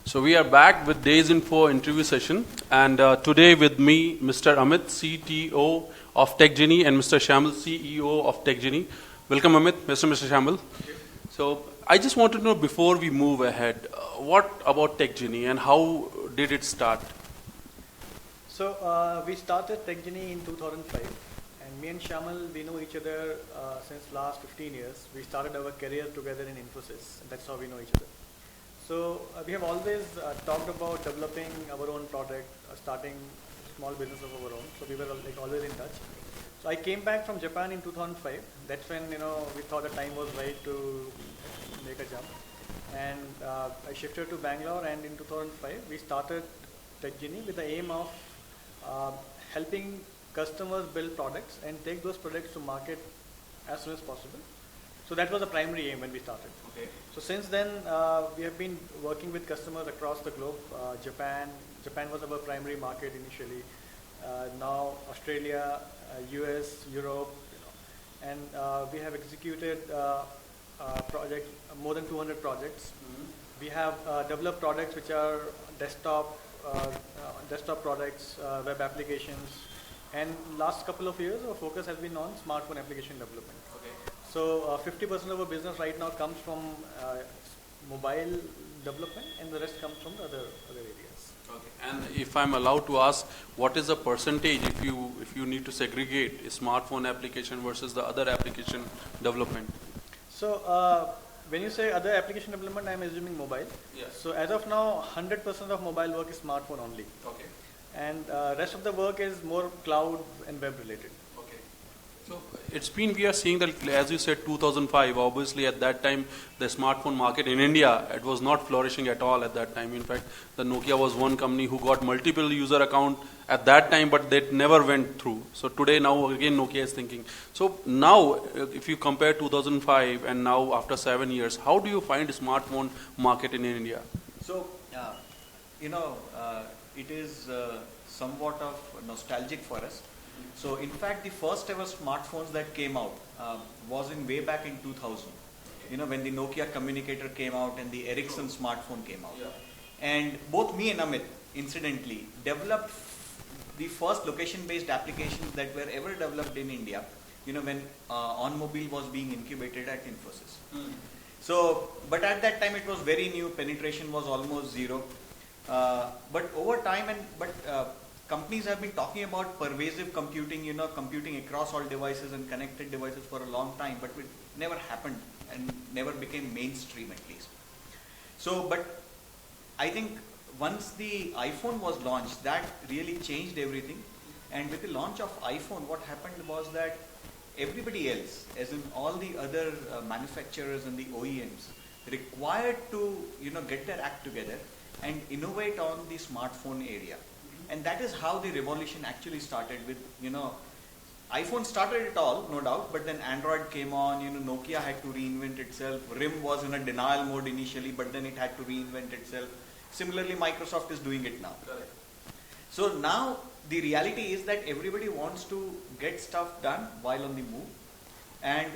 So we are back with Days Info interview session, and today with me, Mr. Amit, CTO of TechGenie, and Mr. Shamal, CEO of TechGenie. Welcome, Amit, Mr. Shamal. So I just want to know before we move ahead, what about TechGenie and how did it start? So we started TechGenie in 2005, and me and Shamal, we know each other since last 15 years. We started our career together in Infosys, and that's how we know each other. So we have always talked about developing our own product, starting small business of our own. So we were always in touch. So I came back from Japan in 2005. That's when we thought the time was right to make a jump. And I shifted to Bangalore, and in 2005 we started TechGenie with the aim of helping customers build products and take those products to market as soon as possible. So that was the primary aim when we started. Okay. So since then, we have been working with customers across the globe. Japan was our primary market initially. Now Australia, US, Europe, and we have executed projects, more than 200 projects. Mm-hmm. We have developed products which are desktop products, web applications, and last couple of years our focus has been on smartphone application development. Okay. So 50% of our business right now comes from mobile development, and the rest comes from the other areas. Okay. And if I'm allowed to ask, what is the percentage if you need to segregate a smartphone application versus the other application development? So when you say other application development, I'm assuming mobile. Yes. So as of now, 100% of mobile work is smartphone only. Okay. And rest of the work is more cloud and web related. So we are seeing that, as you said, 2005, obviously at that time, the smartphone market in India, it was not flourishing at all at that time. In fact, the Nokia was one company who got multiple user account at that time, but they never went through. So today, now again, Nokia is thinking. So now, if you compare 2005 and now after 7 years, how do you find smartphone market in India? So, it is somewhat of nostalgic for us. So in fact, the first ever smartphones that came out was in way back in 2000. When the Nokia communicator came out and the Ericsson smartphone came out. Yeah. And both me and Amit, incidentally, developed the first location-based applications that were ever developed in India. When OnMobile was being incubated at Infosys. So, but at that time it was very new. Penetration was almost zero. But over time, companies have been talking about pervasive computing, computing across all devices and connected devices for a long time, but it never happened and never became mainstream at least. So, but I think once the iPhone was launched, that really changed everything. And with the launch of iPhone, what happened was that everybody else, as in all the other manufacturers and the OEMs, required to, get their act together and innovate on the smartphone area. And that is how the revolution actually started with, iPhone started it all, no doubt, but then Android came on, Nokia had to reinvent itself. RIM was in a denial mode initially, but then it had to reinvent itself. Similarly, Microsoft is doing it now. Correct. So now the reality is that everybody wants to get stuff done while on the move, and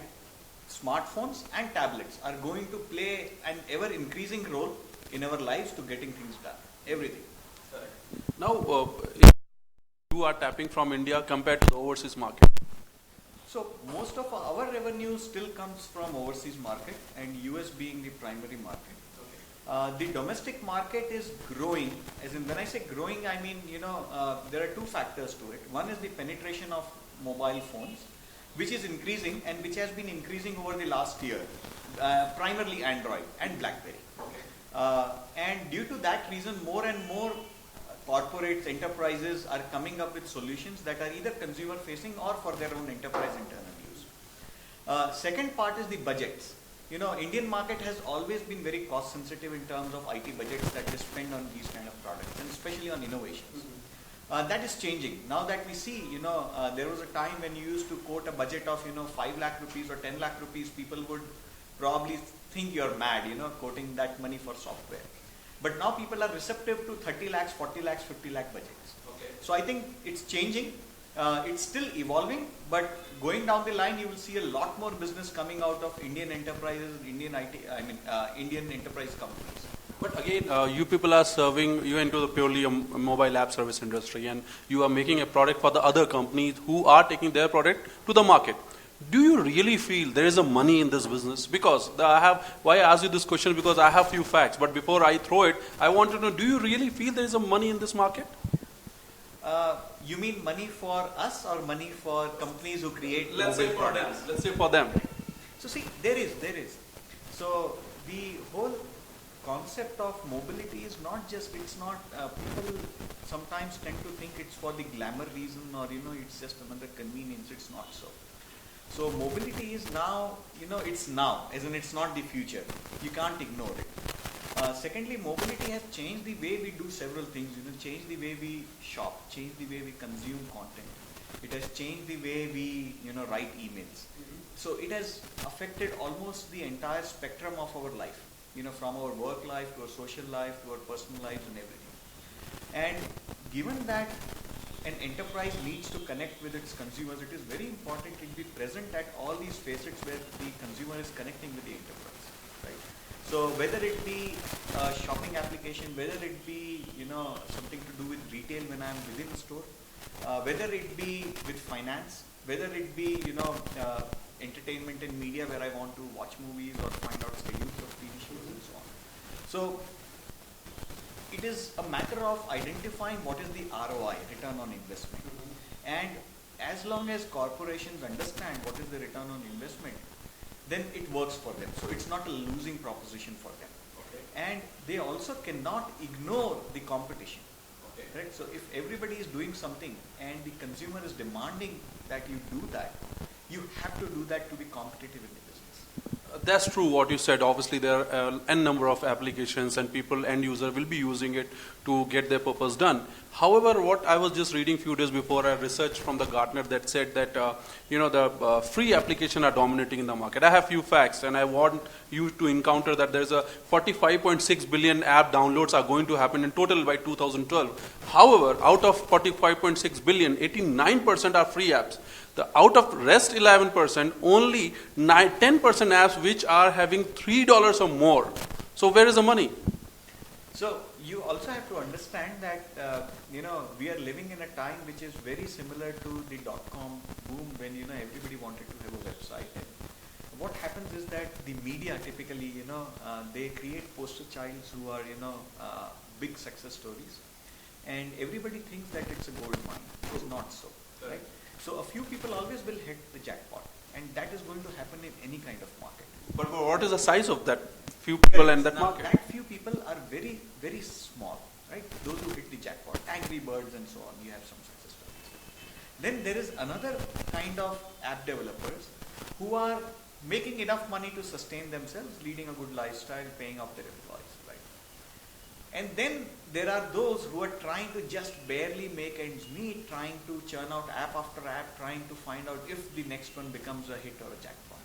smartphones and tablets are going to play an ever increasing role in our lives to getting things done, everything. Now, you are tapping from India compared to the overseas market. So most of our revenue still comes from overseas market, and US being the primary market. Okay. The domestic market is growing. As in, when I say growing, I mean there are two factors to it. One is the penetration of mobile phones, which is increasing and which has been increasing over the last year, primarily Android and BlackBerry. Okay. And due to that reason, more and more corporates, enterprises are coming up with solutions that are either consumer facing or for their own enterprise internal use. Second part is the budgets. Indian market has always been very cost sensitive in terms of IT budgets that they spend on these kind of products, and especially on innovations. That is changing. Now that we see, there was a time when you used to quote a budget of 5 lakh rupees or 10 lakh rupees, people would probably think you're mad, quoting that money for software. But now people are receptive to 30 lakhs, 40 lakhs, 50 lakh budgets. Okay. So I think it's changing. It's still evolving, but going down the line, you will see a lot more business coming out of Indian enterprises, Indian enterprise companies. But again, you people are serving, you into the purely a mobile app service industry, and you are making a product for the other companies who are taking their product to the market. Do you really feel there is a money in this business? Because why I ask you this question, because I have few facts, but before I throw it, I want to know, do you really feel there is a money in this market? You mean money for us or money for companies who create Let's say mobile for them. products? Let's say for them. So see, there is. So the whole concept of mobility is not just, it's not, people sometimes tend to think it's for the glamour reason, or it's just another convenience. It's not so. So mobility is now, it's now, as in it's not the future. You can't ignore it. Secondly, mobility has changed the way we do several things, changed the way we shop, changed the way we consume content. It has changed the way we, write emails. So it has affected almost the entire spectrum of our life, from our work life to our social life to our personal lives and everything. And given that an enterprise needs to connect with its consumers, it is very important to be present at all these facets where the consumer is connecting with the enterprise, right? So whether it be a shopping application, whether it be, something to do with retail when I'm within the store, whether it be with finance, whether it be, entertainment and media where I want to watch movies or find out schedules of TV shows and so on. So it is a matter of identifying what is the ROI, return on investment. And as long as corporations understand what is the return on investment, then it works for them. So it's not a losing proposition for them. Okay. And they also cannot ignore the competition. Okay. Right? So if everybody is doing something and the consumer is demanding that you do that, you have to do that to be competitive in the business. That's true what you said. Obviously, there are n number of applications and people, end user, will be using it to get their purpose done. However, what I was just reading few days before, I researched from the Gartner that said that the free application are dominating in the market. I have few facts, and I want you to encounter that there's a 45.6 billion app downloads are going to happen in total by 2012. However, out of 45.6 billion, 89% are free apps. Out of rest 11%, only 10% apps which are having $3 or more. So where is the money? So you also have to understand that we are living in a time which is very similar to the .com boom when everybody wanted to have a website. And what happens is that the media typically they create poster childs who are big success stories, and everybody thinks that it's a gold mine. It's not so, right? So a few people always will hit the jackpot, and that is going to happen in any kind of market. But what is the size of that few people in that now, market? That few people are very, very small, right? Those who hit the jackpot, Angry Birds and so on, you have some success stories. Then there is another kind of app developers who are making enough money to sustain themselves, leading a good lifestyle, paying off their employees, right? And then there are those who are trying to just barely make ends meet, trying to churn out app after app, trying to find out if the next one becomes a hit or a jackpot.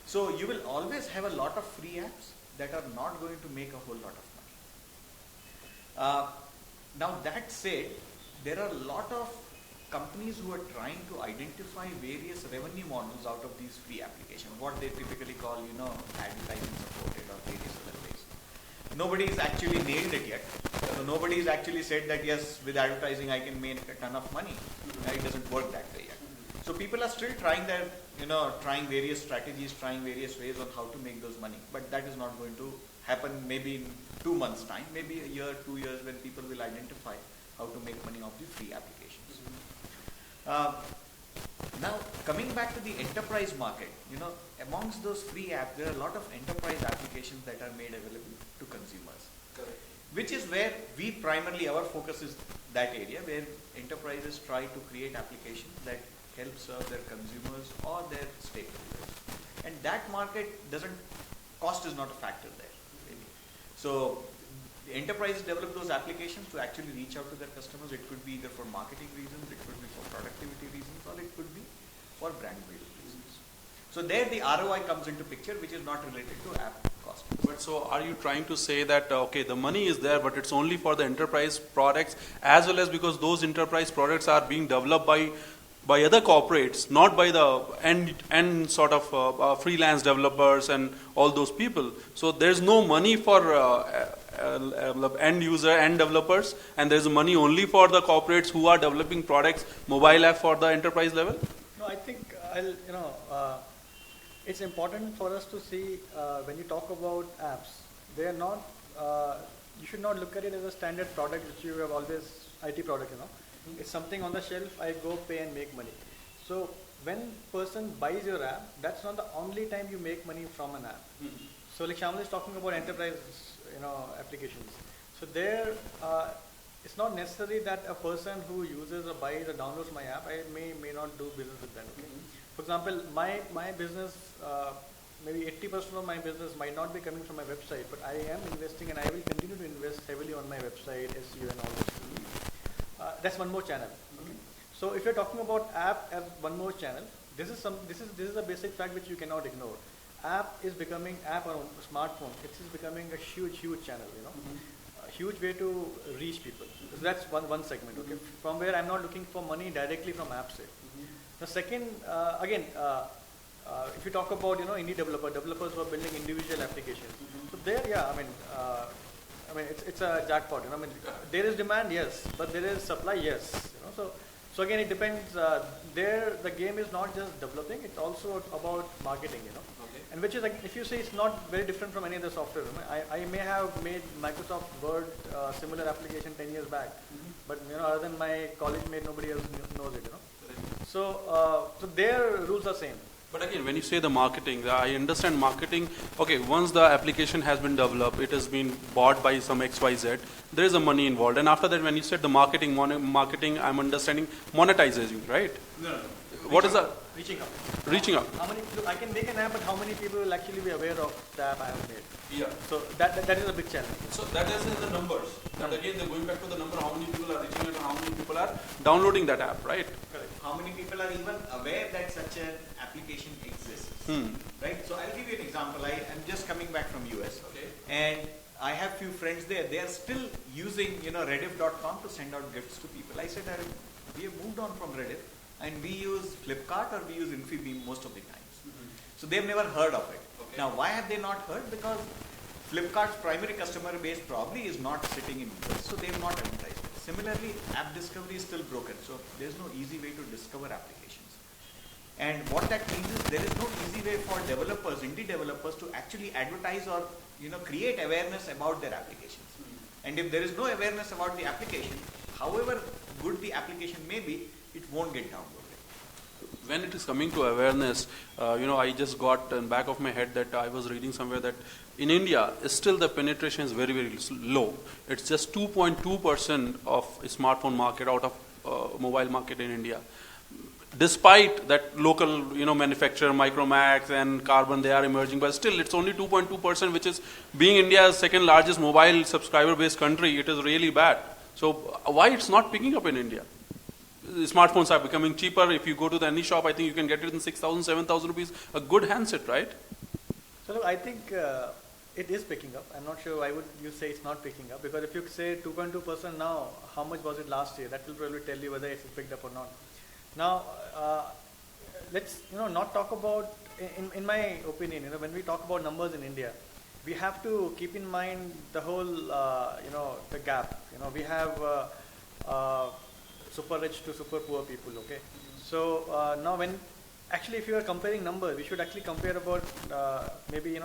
So you will always have a lot of free apps that are not going to make a whole lot of money. Now that said, there are a lot of companies who are trying to identify various revenue models out of these free applications, what they typically call, advertising supported or various other ways. Nobody's actually nailed it yet. So nobody's actually said that yes, with advertising I can make a ton of money. It doesn't work that way yet. So people are still trying trying various strategies, trying various ways on how to make those money. But that is not going to happen maybe in 2 months' time, maybe a year, 2 years, when people will identify how to make money off the free applications. Now, coming back to the enterprise market, amongst those free apps, there are a lot of enterprise applications that are made available to consumers. Correct. Which is where we primarily, our focus is that area, where enterprises try to create applications that help serve their consumers or their stakeholders. And that market cost is not a factor there, really. So the enterprises develop those applications to actually reach out to their customers. It could be either for marketing reasons, it could be for productivity reasons, or it could be for brand building reasons. So there the ROI comes into picture, which is not related to app cost. But so are you trying to say that, okay, the money is there, but it's only for the enterprise products, as well as because those enterprise products are being developed by other corporates, not by the end sort of freelance developers and all those people. So there's no money for end user and developers, and there's money only for the corporates who are developing products, mobile app for the enterprise level? No, I think it's important for us to see when you talk about apps, they are not. You should not look at it as a standard product which you have always IT product. It's something on the shelf. I go pay and make money. So when person buys your app, that's not the only time you make money from an app. So like Shamal is talking about enterprise, applications. So there, it's not necessary that a person who uses or buys or downloads my app, I may not do business with them. Okay? For example, my business, maybe 80% of my business might not be coming from my website, but I am investing and I will continue to invest heavily on my website, SEO and all this. That's one more channel. Okay? So if you're talking about app as one more channel, this is a basic fact which you cannot ignore. App on smartphone, it is becoming a huge channel, a huge way to reach people. So that's one segment, okay? From where I'm not looking for money directly from app sale. The second, if you talk about, indie developers who are building individual applications. So there, it's a jackpot, there is demand, yes, but there is supply, yes, So again, it depends. There, the game is not just developing; it's also about marketing. Okay. And which is, like, if you see, it's not very different from any other software. I may have made Microsoft Word similar application 10 years back, but other than my college mate, nobody else knows it. So their rules are same. But again, when you say the marketing, I understand marketing. Okay, once the application has been developed, it has been bought by some XYZ. There is a money involved, and after that, when you said the marketing, I'm understanding monetizing, right? No. What is that? Reaching out. Reaching out. How many? Look, I can make an app, but how many people will actually be aware of the app I have made? Yeah. So that is a big challenge. So that is in the numbers. That again, they're going back to the number, how many people are reaching it and how many people are downloading that app, right? Correct. How many people are even aware that such an application exists? Right? So I'll give you an example. I'm just coming back from US. Okay. And I have few friends there. They are still using, Rediff.com to send out gifts to people. I said, we have moved on from Rediff and we use Flipkart or we use Infibeam most of the times. So they've never heard of it. Okay. Now, why have they not heard? Because Flipkart's primary customer base probably is not sitting in US, so they have not advertised it. Similarly, app discovery is still broken, so there's no easy way to discover applications. And what that means is there is no easy way for developers, indie developers, to actually advertise or create awareness about their applications. And if there is no awareness about the application, however good the application may be, it won't get downloaded. When it is coming to awareness, I just got in the back of my head that I was reading somewhere that in India, still the penetration is very, very low. It's just 2.2% of smartphone market out of mobile market in India. Despite that local, manufacturer, Micromax and Carbon, they are emerging, but still it's only 2.2%, which is, being India's second largest mobile subscriber-based country, it is really bad. So why it's not picking up in India? Smartphones are becoming cheaper. If you go to any shop, I think you can get it in 6,000, 7,000 rupees. A good handset, right? So look, I think it is picking up. I'm not sure why would you say it's not picking up, because if you say 2.2% now, how much was it last year? That will probably tell you whether it's picked up or not. Now, let's not talk about, in my opinion, when we talk about numbers in India, we have to keep in mind the whole, the gap. We have super rich to super poor people. Okay, so now if you are comparing numbers, we should actually compare about maybe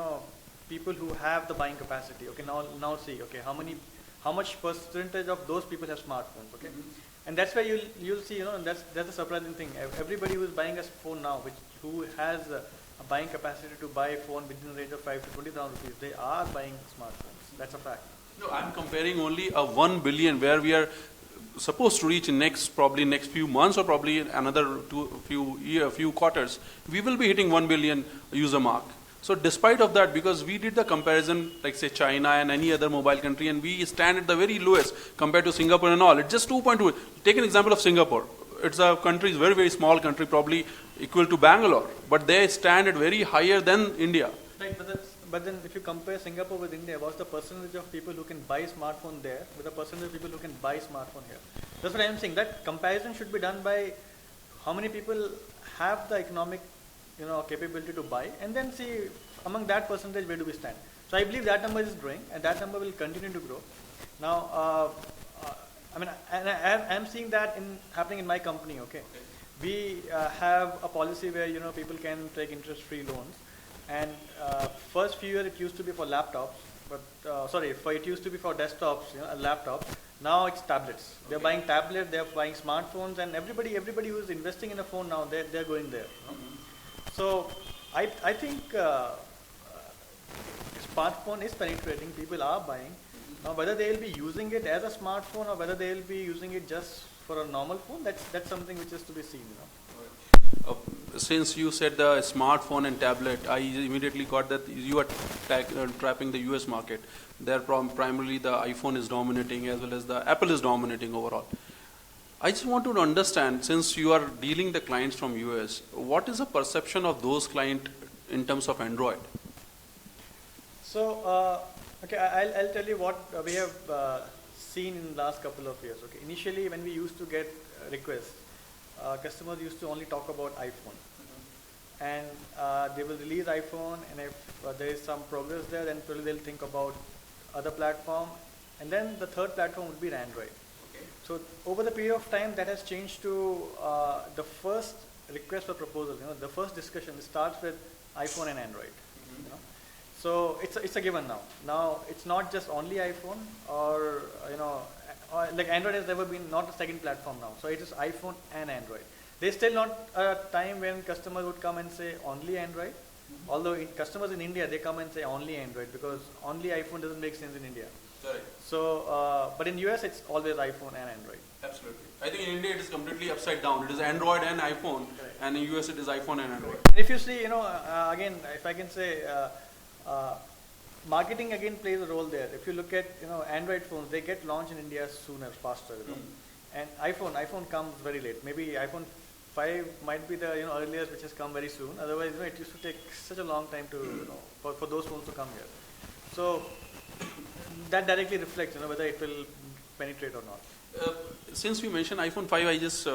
people who have the buying capacity. Okay, now see, okay, how much percentage of those people have smartphones? Okay. And that's where you'll see, that's the surprising thing. Everybody who is buying a phone now, who has a buying capacity to buy a phone within the range of 5 to 20,000 rupees, they are buying smartphones. That's a fact. No, I'm comparing only a 1 billion where we are supposed to reach in next few months or probably another few quarters. We will be hitting 1 billion user mark. So despite of that, because we did the comparison, like say China and any other mobile country, and we stand at the very lowest compared to Singapore and all. It's just 2.2. Take an example of Singapore. It's a country, it's a very, very small country, probably equal to Bangalore, but they stand at very higher than India. Right, but then if you compare Singapore with India, what's the percentage of people who can buy smartphone there with the percentage of people who can buy smartphone here? That's what I'm saying. That comparison should be done by how many people have the economic capability to buy, and then see among that percentage where do we stand. So I believe that number is growing, and that number will continue to grow. Now, I mean, and I'm seeing that happening in my company. Okay, we have a policy where people can take interest-free loans, and first few years it used to be for laptops, but it used to be for desktops, laptops. Now it's tablets. They're buying tablets, they're buying smartphones, and everybody who's investing in a phone now, they're going there. So I think smartphone is penetrating. People are buying. Now whether they will be using it as a smartphone or whether they will be using it just for a normal phone, that's something which is to be seen. Since you said the smartphone and tablet, I immediately got that you are trapping the US market. There primarily the iPhone is dominating as well as the Apple is dominating overall. I just want to understand, since you are dealing the clients from US, what is the perception of those clients in terms of Android? So, okay, I'll tell you what we have seen in the last couple of years. Okay, initially when we used to get requests, customers used to only talk about iPhone, and they will release iPhone, and if there is some progress there, then probably they'll think about other platform, and then the third platform would be Android. Okay. So over the period of time, that has changed to the first request for proposal. The first discussion starts with iPhone and Android. So it's a given now. Now it's not just only iPhone, or like Android has never been not a second platform now. So it is iPhone and Android. There's still not a time when customers would come and say only Android. Although customers in India, they come and say only Android, because only iPhone doesn't make sense in India. Sorry. So, but in US it's always iPhone and Android. Absolutely. I think in India it is completely upside down. It is Android and iPhone, correct. And in US it is iPhone and Android. And if you see, again, if I can say, marketing again plays a role there. If you look at Android phones, they get launched in India sooner, faster. And iPhone comes very late. Maybe iPhone 5 might be the earliest which has come very soon. Otherwise, it used to take such a long time to for those phones to come here. So that directly reflects whether it will penetrate or not. Since you mentioned iPhone 5, I just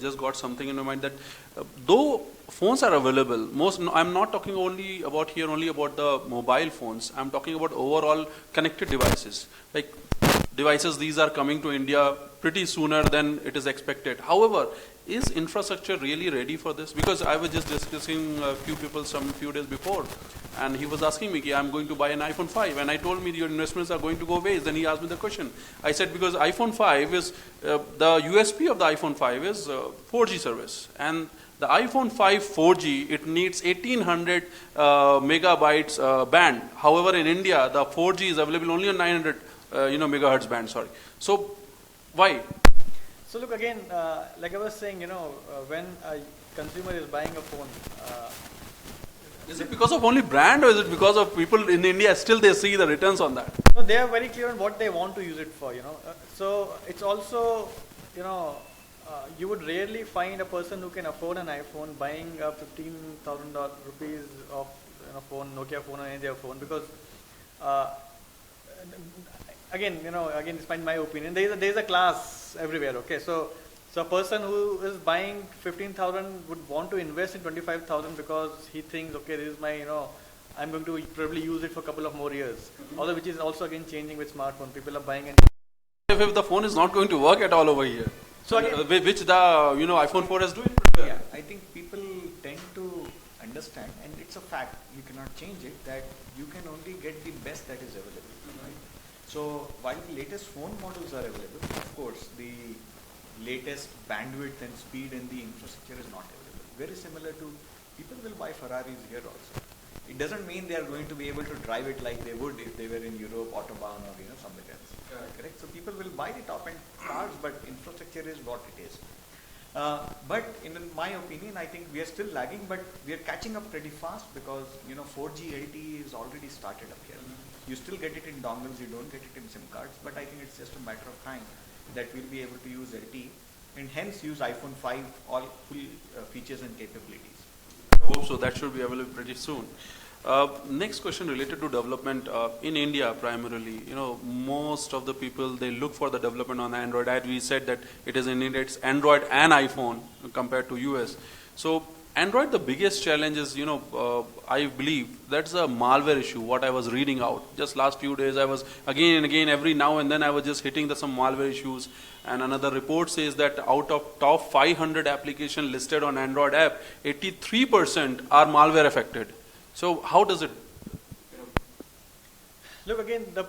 just got something in my mind that though phones are available, I'm not talking only about the mobile phones. I'm talking about overall connected devices. Like devices, these are coming to India pretty sooner than it is expected. However, is infrastructure really ready for this? Because I was just discussing a few people few days before, and he was asking me, I'm going to buy an iPhone 5, and I told me your investments are going to go waste. Then he asked me the question. I said, because iPhone 5 is, the USP of the iPhone 5 is 4G service, and the iPhone 5 4G, it needs 1800 megabytes band. However, in India, the 4G is available only on 900 megahertz band. Sorry. So, why? So look again, like I was saying, when a consumer is buying a phone, is it because of only brand, or is it because of people in India still they see the returns on that? So they are very clear on what they want to use it for. So it's also, you would rarely find a person who can afford an iPhone buying a 15,000 rupees of phone, Nokia phone or any other phone, because again, it's my opinion. There is a class everywhere. Okay, so a person who is buying 15,000 would want to invest in 25,000 because he thinks, okay, this is my, I'm going to probably use it for a couple of more years. Although which is also again changing with smartphone. People are buying and if the phone is not going to work at all over here, so again, which the iPhone 4 is doing. Yeah, I think people tend to understand, and it's a fact. You cannot change it, that you can only get the best that is available. Right? So while the latest phone models are available, of course, the latest bandwidth and speed and the infrastructure is not available. Very similar to people will buy Ferraris here also. It doesn't mean they are going to be able to drive it like they would if they were in Europe, Autobahn, or somewhere else. Correct? So people will buy the top end cars, but infrastructure is what it is. But in my opinion, I think we are still lagging, but we are catching up pretty fast because 4G LTE is already started up here. You still get it in dongles, you don't get it in SIM cards, but I think it's just a matter of time that we'll be able to use LTE and hence use iPhone 5 all full features and capabilities. I hope so. That should be available pretty soon. Next question related to development in India primarily. Most of the people, they look for the development on Android. As we said that it is in India, it's Android and iPhone compared to US. So Android, the biggest challenge is, I believe that's a malware issue, what I was reading out. Just last few days, I was again and again, every now and then, I was just hitting some malware issues. And another report says that out of top 500 applications listed on Android app, 83% are malware affected. So how does it? Look, again, the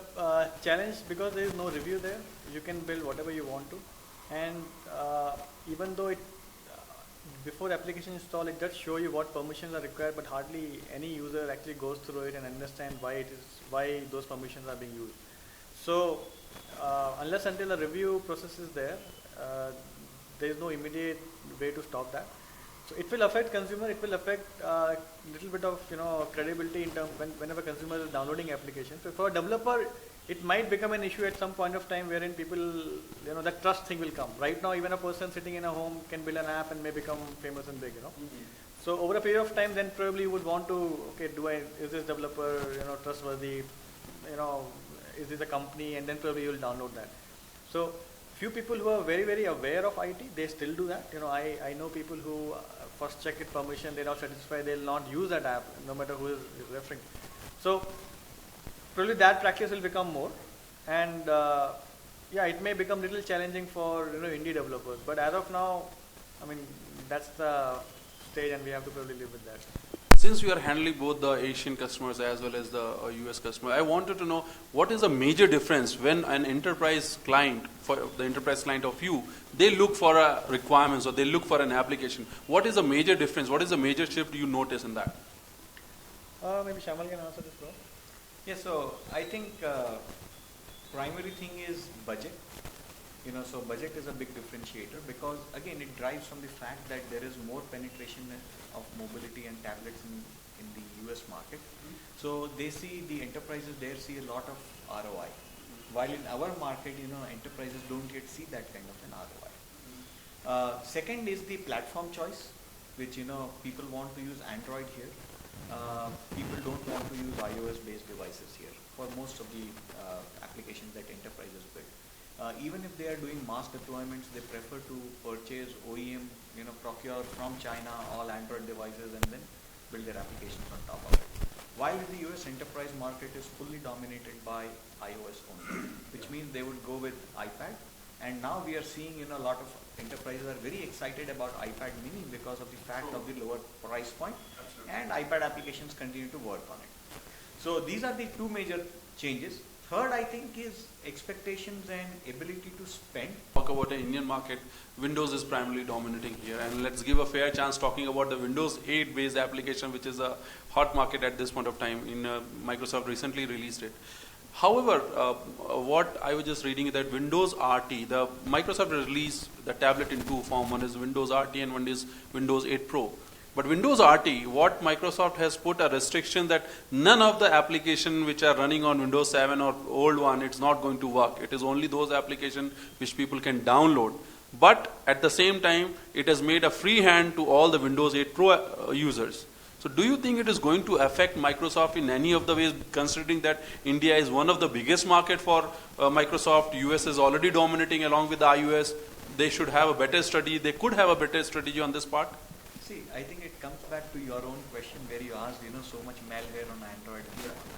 challenge, because there is no review there, you can build whatever you want to. And even though before application install, it does show you what permissions are required, but hardly any user actually goes through it and understand why those permissions are being used. So unless until a review process is there, there is no immediate way to stop that. So it will affect consumer. It will affect little bit of credibility in terms whenever consumer is downloading applications. So for a developer, it might become an issue at some point of time wherein people, that trust thing will come. Right now, even a person sitting in a home can build an app and may become famous and big, So over a period of time, then probably you would want to, is this developer, trustworthy, is this a company, and then probably you'll download that. So few people who are very, very aware of IT, they still do that. I know people who first check it permission, they're not satisfied, they'll not use that app, no matter who is referring. So probably that practice will become more, and it may become little challenging for indie developers. But as of now, that's the stage, and we have to probably live with that. Since you are handling both the Asian customers as well as the US customer, I wanted to know what is the major difference when an enterprise client, for the enterprise client of you, they look for a requirements or they look for an application. What is the major difference? What is the major shift you notice in that? Maybe Shamal can answer this, bro. Yeah, so I think primary thing is budget. So budget is a big differentiator, because again it drives from the fact that there is more penetration of mobility and tablets in the US market. So they see, the enterprises there see a lot of ROI. While in our market, enterprises don't yet see that kind of an ROI. Second is the platform choice, which people want to use Android here. People don't want to use iOS based devices here for most of the applications that enterprises build. Even if they are doing mass deployments, they prefer to purchase OEM, procure from China all Android devices and then build their applications on top of it. While the US enterprise market is fully dominated by iOS only, which means they would go with iPad. And now we are seeing a lot of enterprises are very excited about iPad mini because of the fact of the lower price point, and iPad applications continue to work on it. So these are the two major changes. Third, I think, is expectations and ability to spend. Talk about the Indian market, Windows is primarily dominating here, and let's give a fair chance talking about the Windows 8 based application, which is a hot market at this point of time. Microsoft recently released it. However, what I was just reading is that Windows RT, the Microsoft released the tablet in two forms. One is Windows RT and one is Windows 8 Pro. But Windows RT, what Microsoft has put a restriction that none of the applications which are running on Windows 7 or old one, it's not going to work. It is only those applications which people can download. But at the same time, it has made a free hand to all the Windows 8 Pro users. So do you think it is going to affect Microsoft in any of the ways, considering that India is one of the biggest market for Microsoft, US is already dominating along with the iOS, they should have a better strategy, they could have a better strategy on this part? See, I think it comes back to your own question where you asked, so much malware on Android and so on.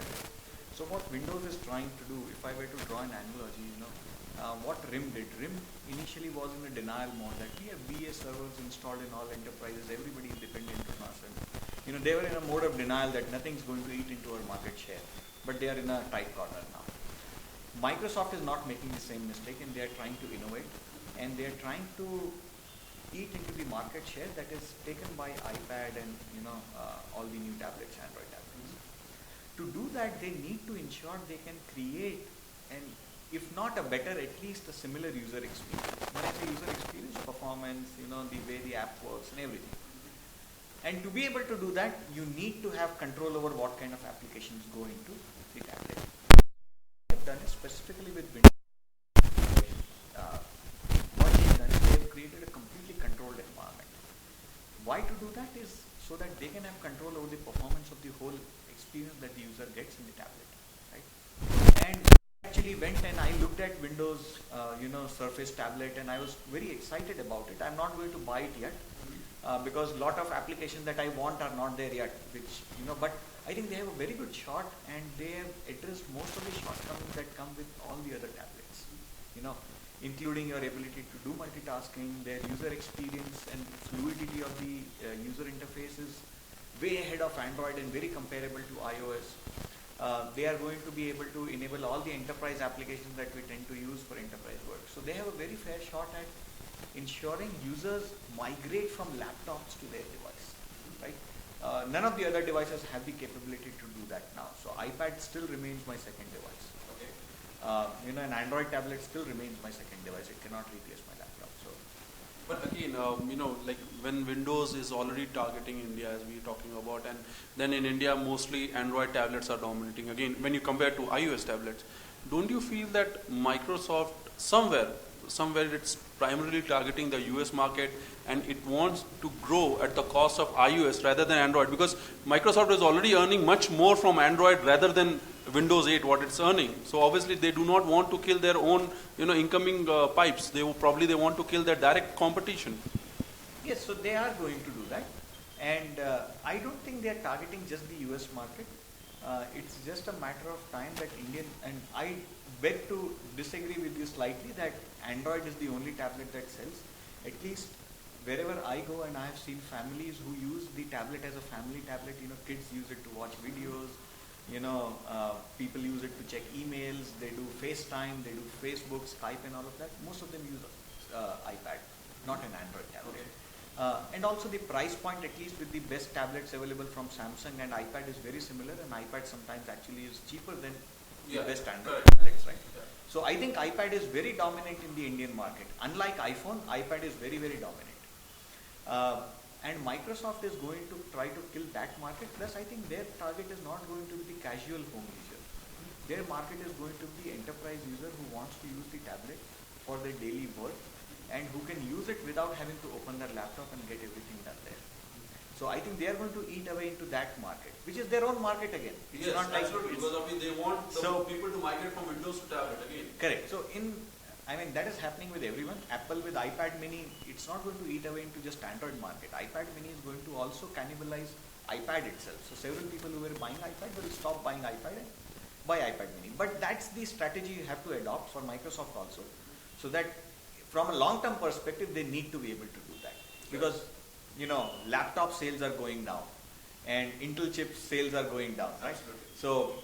So what Windows is trying to do, if I were to draw an analogy, what RIM did. RIM initially was in a denial mode that we have VA servers installed in all enterprises, everybody is dependent on us. And, they were in a mode of denial that nothing's going to eat into our market share. But they are in a tight corner now. Microsoft is not making the same mistake, and they are trying to innovate, and they are trying to eat into the market share that is taken by iPad and all the new tablets, Android tablets. To do that, they need to ensure they can create an, if not a better, at least a similar user experience. When I say user experience, performance, the way the app works and everything. And to be able to do that, you need to have control over what kind of applications go into the tablet. What they've done is specifically with Windows. What they've done is they've created a completely controlled environment. Why to do that is so that they can have control over the performance of the whole experience that the user gets in the tablet, right? And I actually went and I looked at Windows, Surface tablet, and I was very excited about it. I'm not going to buy it yet, because a lot of applications that I want are not there yet, which, but I think they have a very good shot, and they have addressed most of the shortcomings that come with all the other tablets, including your ability to do multitasking. Their user experience and fluidity of the user interface is way ahead of Android and very comparable to iOS. They are going to be able to enable all the enterprise applications that we tend to use for enterprise work. So they have a very fair shot at ensuring users migrate from laptops to their device, right? None of the other devices have the capability to do that now. So iPad still remains my second device. Okay. An Android tablet still remains my second device. It cannot replace my laptop. So. But again, like when Windows is already targeting India, as we are talking about, and then in India mostly Android tablets are dominating. Again, when you compare to iOS tablets, don't you feel that Microsoft somewhere it's primarily targeting the US market, and it wants to grow at the cost of iOS rather than Android, because Microsoft is already earning much more from Android rather than Windows 8 what it's earning. So obviously they do not want to kill their own incoming pipes. They want to kill their direct competition. Yes, so they are going to do that, and I don't think they are targeting just the US market. It's just a matter of time that and I beg to disagree with you slightly that Android is the only tablet that sells. At least wherever I go, and I have seen families who use the tablet as a family tablet. Kids use it to watch videos. People use it to check emails. They do FaceTime. They do Facebook, Skype, and all of that. Most of them use iPad, not an Android tablet. Okay. And also the price point, at least with the best tablets available from Samsung and iPad, is very similar. And iPad sometimes actually is cheaper than the best Android tablets, right? Yeah. So I think iPad is very dominant in the Indian market. Unlike iPhone, iPad is very, very dominant. And Microsoft is going to try to kill that market. Plus, I think their target is not going to be the casual home user. Their market is going to be the enterprise user who wants to use the tablet for their daily work and who can use it without having to open their laptop and get everything done there. So I think they are going to eat away into that market, which is their own market again. It's yes, not like absolutely, because they want people to migrate from Windows to tablet again. Correct. So that is happening with everyone. Apple with iPad mini, it's not going to eat away into just Android market. iPad mini is going to also cannibalize iPad itself. So several people who were buying iPad will stop buying iPad and buy iPad mini. But that's the strategy you have to adopt for Microsoft also. So that from a long-term perspective, they need to be able to do that. Because, laptop sales are going down and Intel chip sales are going down, right? Absolutely. So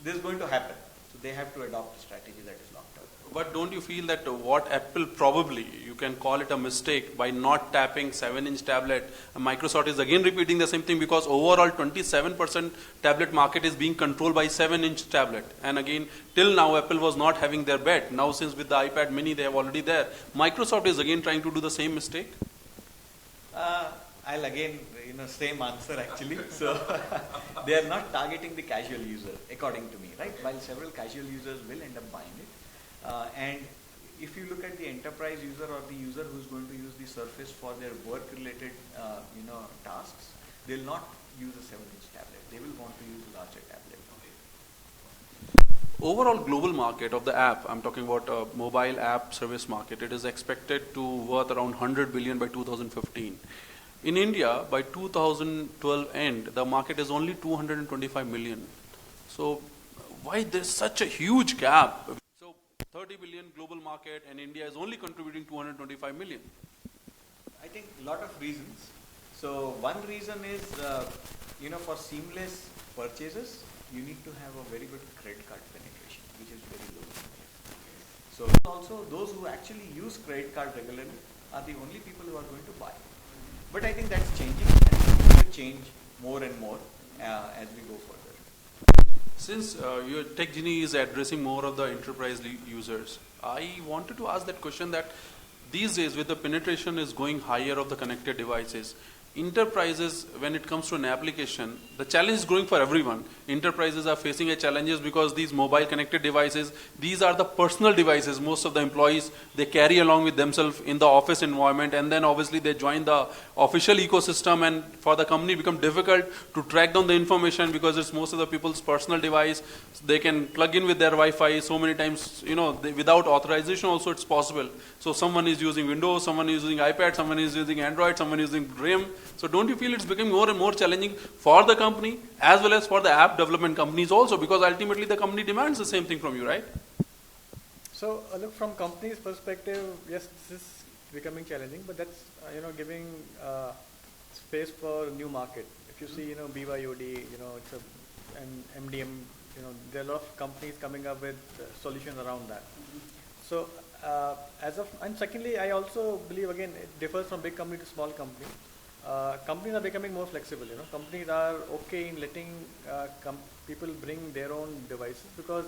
this is going to happen. So they have to adopt a strategy that is long-term. But don't you feel that what Apple probably, you can call it a mistake by not tapping 7-inch tablet, Microsoft is again repeating the same thing, because overall 27% tablet market is being controlled by 7-inch tablet. And again, till now Apple was not having their bet. Now since with the iPad mini they have already there, Microsoft is again trying to do the same mistake? I'll again, same answer actually. So they are not targeting the casual user, according to me, right? While several casual users will end up buying it. And if you look at the enterprise user or the user who's going to use the Surface for their work-related, tasks, they'll not use a 7-inch tablet. They will want to use a larger tablet. Overall global market of the app, I'm talking about mobile app service market, it is expected to worth around 100 billion by 2015. In India, by 2012 end, the market is only 225 million. So why there's such a huge gap? So 30 billion global market and India is only contributing 225 million. I think a lot of reasons. So one reason is, for seamless purchases, you need to have a very good credit card penetration, which is very low. So also those who actually use credit card regularly are the only people who are going to buy. But I think that's changing, and it's going to change more and more as we go further. Since your TechGenie is addressing more of the enterprise users, I wanted to ask that question that these days with the penetration is going higher of the connected devices, enterprises, when it comes to an application, the challenge is growing for everyone. Enterprises are facing a challenges because these mobile connected devices, these are the personal devices most of the employees, they carry along with themselves in the office environment, and then obviously they join the official ecosystem, and for the company become difficult to track down the information because it's most of the people's personal device. They can plug in with their Wi-Fi so many times, without authorization also it's possible. So someone is using Windows, someone is using iPad, someone is using Android, someone is using RIM. So don't you feel it's becoming more and more challenging for the company as well as for the app development companies also, because ultimately the company demands the same thing from you, right? So look, from company's perspective, yes, this is becoming challenging, but that's giving space for new market. If you see BYOD, it's and MDM, there are a lot of companies coming up with solutions around that. So and secondly, I also believe, again, it differs from big company to small company. Companies are becoming more flexible. Companies are okay in letting people bring their own devices because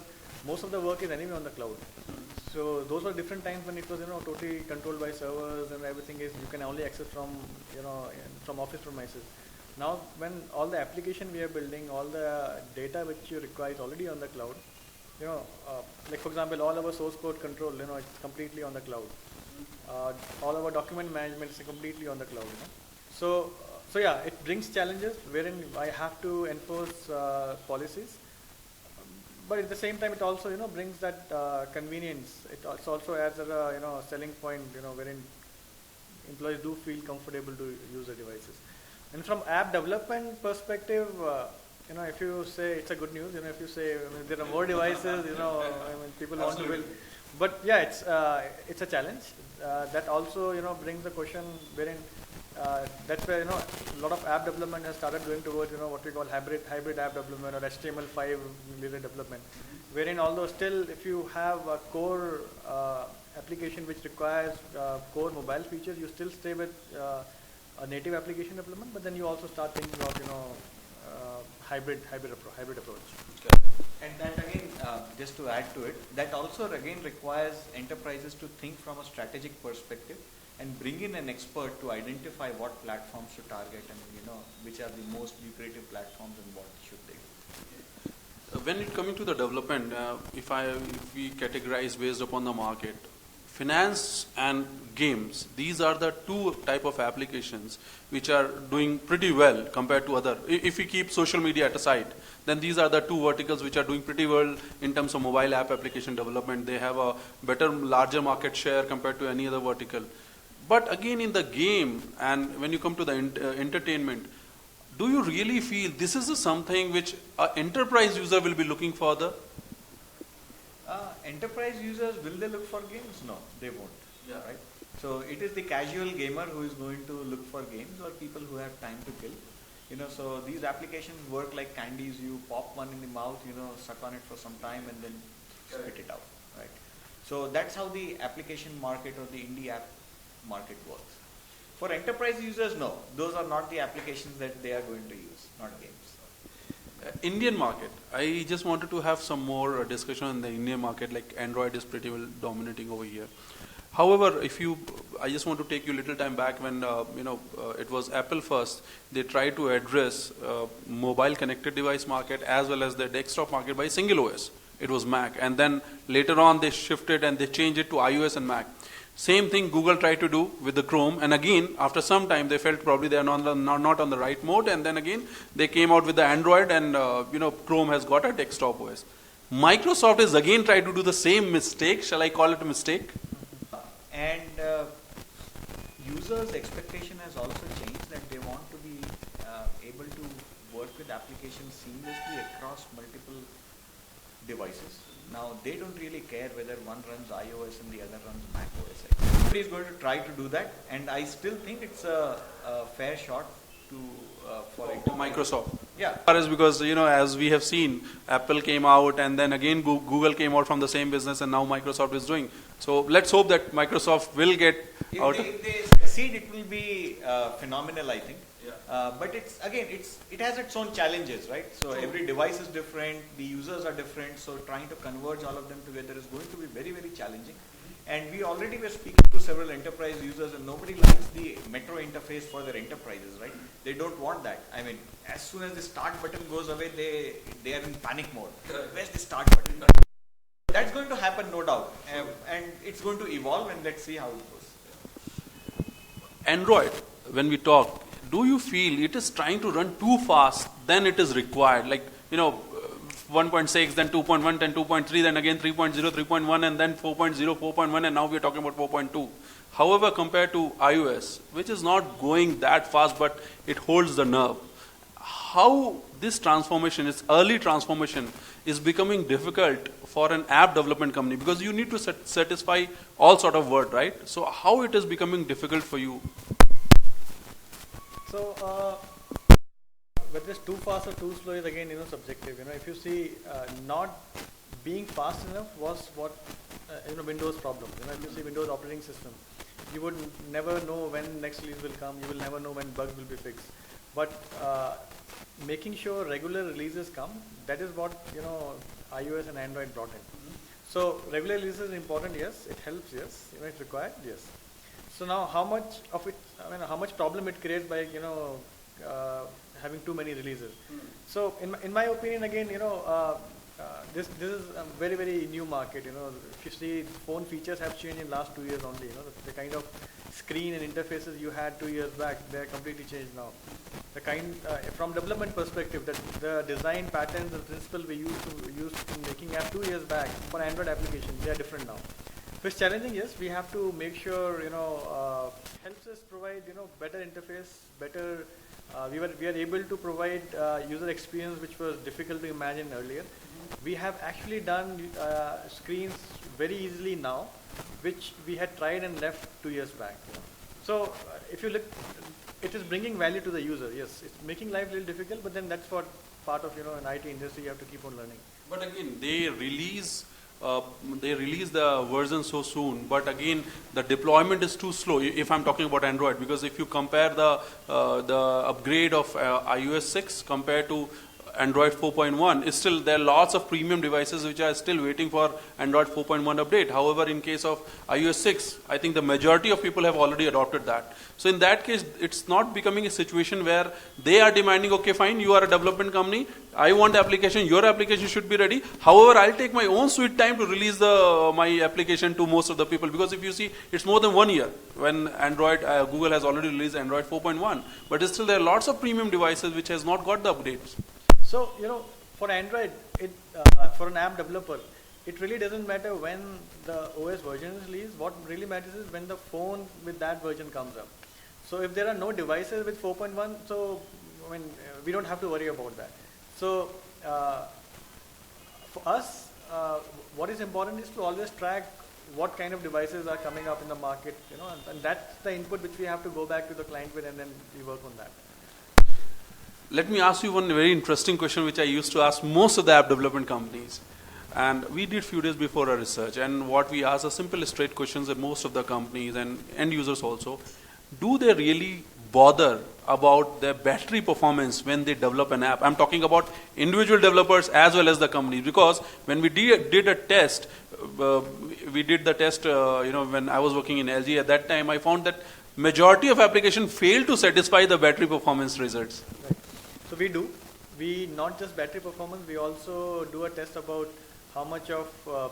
most of the work is anyway on the cloud. So those were different times when it was totally controlled by servers and everything is you can only access from from office premises. Now when all the application we are building, all the data which you require is already on the cloud. Like for example, all our source code control, it's completely on the cloud. All our document management is completely on the cloud. So yeah, it brings challenges wherein I have to enforce policies, but at the same time, it also brings that convenience. It also adds a selling point, wherein employees do feel comfortable to use the devices. And from app development perspective, if you say it's a good news, if you say there are more devices, people want to build. But yeah, it's a challenge. That also brings the question wherein that's where a lot of app development has started going towards what we call hybrid app development or HTML5 related development, wherein although still if you have a core application which requires core mobile features, you still stay with a native application development, but then you also start thinking of hybrid approach. And that again, just to add to it, that also again requires enterprises to think from a strategic perspective and bring in an expert to identify what platforms to target and which are the most lucrative platforms and what should they do. When it coming to the development, if we categorize based upon the market, finance and games, these are the two type of applications which are doing pretty well compared to other. If we keep social media aside, then these are the two verticals which are doing pretty well in terms of mobile app application development. They have a better, larger market share compared to any other vertical. But again, in the game and when you come to the entertainment, do you really feel this is something which an enterprise user will be looking for? Enterprise users, will they look for games? No, they won't. Yeah. Right? So it is the casual gamer who is going to look for games, or people who have time to kill. So these applications work like candies. You pop one in the mouth, suck on it for some time and then spit it out. Right? So that's how the application market or the indie app market works. For enterprise users, no. Those are not the applications that they are going to use, not games. Indian market, I just wanted to have some more discussion on the Indian market, like Android is pretty well dominating over here. However, I just want to take you a little time back when, it was Apple first, they tried to address mobile connected device market as well as the desktop market by single OS. It was Mac. And then later on they shifted and they changed it to iOS and Mac. Same thing Google tried to do with the Chrome, and again after some time they felt probably they are not on the right mode, and then again they came out with the Android, and Chrome has got a desktop OS. Microsoft is again trying to do the same mistake. Shall I call it a mistake? And users' expectation has also changed, that they want to be able to work with applications seamlessly across multiple devices. Now, they don't really care whether one runs iOS and the other runs Mac OS. Everybody is going to try to do that, and I still think it's a fair shot for Microsoft. Yeah. Because, as we have seen, Apple came out and then again Google came out from the same business, and now Microsoft is doing. So let's hope that Microsoft will get out. If they succeed, it will be phenomenal, I think. Yeah. But it has its own challenges, right? So every device is different, the users are different, so trying to converge all of them together is going to be very, very challenging. And we already were speaking to several enterprise users, and nobody likes the Metro interface for their enterprises, right? They don't want that. I mean, as soon as the start button goes away, they are in panic mode. Where's the start button? That's going to happen, no doubt. And it's going to evolve, and let's see how it goes. Android, when we talk, do you feel it is trying to run too fast than it is required? Like, 1.6, then 2.1, then 2.3, then again 3.0, 3.1, and then 4.0, 4.1, and now we are talking about 4.2. However, compared to iOS, which is not going that fast, but it holds the nerve, how this transformation, its early transformation, is becoming difficult for an app development company, because you need to satisfy all sort of world, right? So how it is becoming difficult for you? So, whether it's too fast or too slow is again, subjective. If you see, not being fast enough was what, Windows problem. If you see Windows operating system, you would never know when next release will come. You will never know when bugs will be fixed. But making sure regular releases come, that is what, iOS and Android brought in. So regular releases is important, yes. It helps, yes. It's required, yes. So now, how much of it? How much problem it creates by having too many releases. So in my opinion, again, this is a very, very new market. If you see, phone features have changed in last 2 years only. The kind of screen and interfaces you had 2 years back, they are completely changed now. The kind from development perspective, that the design patterns and principle we used in making app 2 years back for Android applications, they are different now. So it's challenging, yes. We have to make sure helps us provide better interface, better. We are able to provide user experience which was difficult to imagine earlier. We have actually done screens very easily now, which we had tried and left 2 years back. So if you look, it is bringing value to the user. Yes, it's making life a little difficult, but then that's what part of an IT industry you have to keep on learning. But again, they release the version so soon, but again the deployment is too slow. If I'm talking about Android, because if you compare the upgrade of iOS 6 compared to Android 4.1, is still there are lots of premium devices which are still waiting for Android 4.1 update. However, in case of iOS 6, I think the majority of people have already adopted that. So in that case, it's not becoming a situation where they are demanding, okay, fine, you are a development company, I want application, your application should be ready. However, I'll take my own sweet time to release my application to most of the people, because if you see, it's more than 1 year when Android, Google has already released Android 4.1, but still there are lots of premium devices which has not got the updates. So, for Android, for an app developer, it really doesn't matter when the OS version is released. What really matters is when the phone with that version comes up. So if there are no devices with 4.1, so we don't have to worry about that. So for us, what is important is to always track what kind of devices are coming up in the market, and that's the input which we have to go back to the client with, and then we work on that. Let me ask you one very interesting question which I used to ask most of the app development companies. And we did few days before our research, and what we asked are simple straight questions that most of the companies and end users also, do they really bother about their battery performance when they develop an app? I'm talking about individual developers as well as the companies, because when we did a test, when I was working in LG at that time, I found that majority of applications fail to satisfy the battery performance results. Right. So we do. We not just battery performance, we also do a test about how much of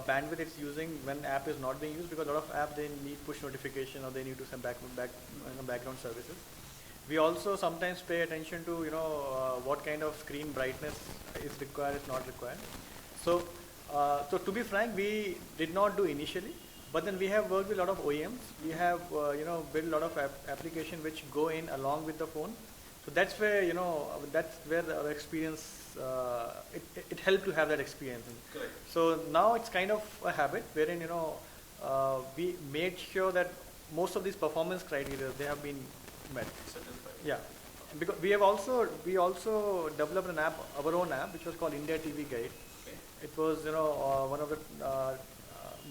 bandwidth it's using when app is not being used, because a lot of apps, they need push notification or they need to send background services. We also sometimes pay attention to what kind of screen brightness is required, is not required. So to be frank, we did not do initially, but then we have worked with a lot of OEMs. We have built a lot of applications which go in along with the phone. So that's where our experience, it helped to have that experience. Correct. So now it's kind of a habit wherein we made sure that most of these performance criteria, they have been met. Yeah, because we also developed an app, our own app, which was called India TV Guide. Okay. It was one of the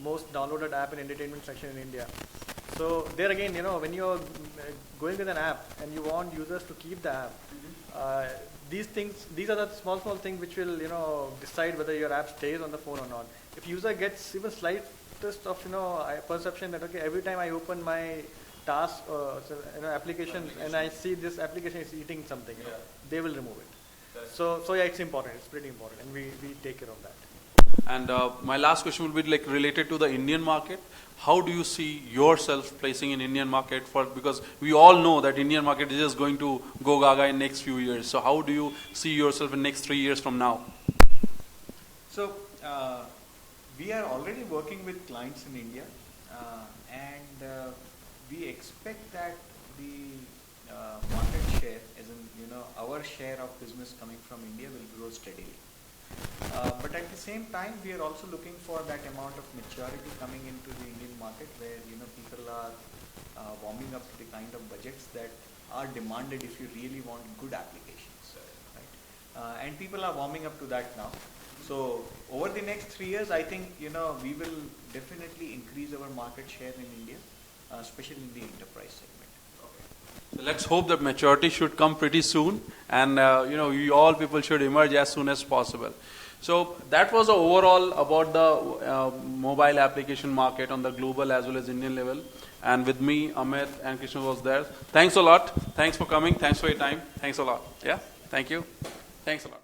most downloaded app in entertainment section in India. So there again, when you're going with an app and you want users to keep the app, these are the small things which will decide whether your app stays on the phone or not. If user gets even slight twist of perception that okay, every time I open my task application and I see this application is eating something, they will remove it. So yeah, it's important. It's pretty important, and we take care of that. And my last question will be like related to the Indian market. How do you see yourself placing in Indian market because we all know that Indian market is just going to go gaga in next few years. So how do you see yourself in next 3 years from now? So we are already working with clients in India, and we expect that the market share, as in our share of business coming from India, will grow steadily. But at the same time, we are also looking for that amount of maturity coming into the Indian market, where people are warming up to the kind of budgets that are demanded if you really want good applications, right? And people are warming up to that now. So over the next 3 years, I think we will definitely increase our market share in India, especially in the enterprise segment. So let's hope that maturity should come pretty soon, and we all people should emerge as soon as possible. So that was overall about the mobile application market on the global as well as Indian level. And with me, Amit and Krishna was there. Thanks a lot. Thanks for coming. Thanks for your time. Thanks a lot. Yeah. Thank you. Thanks a lot.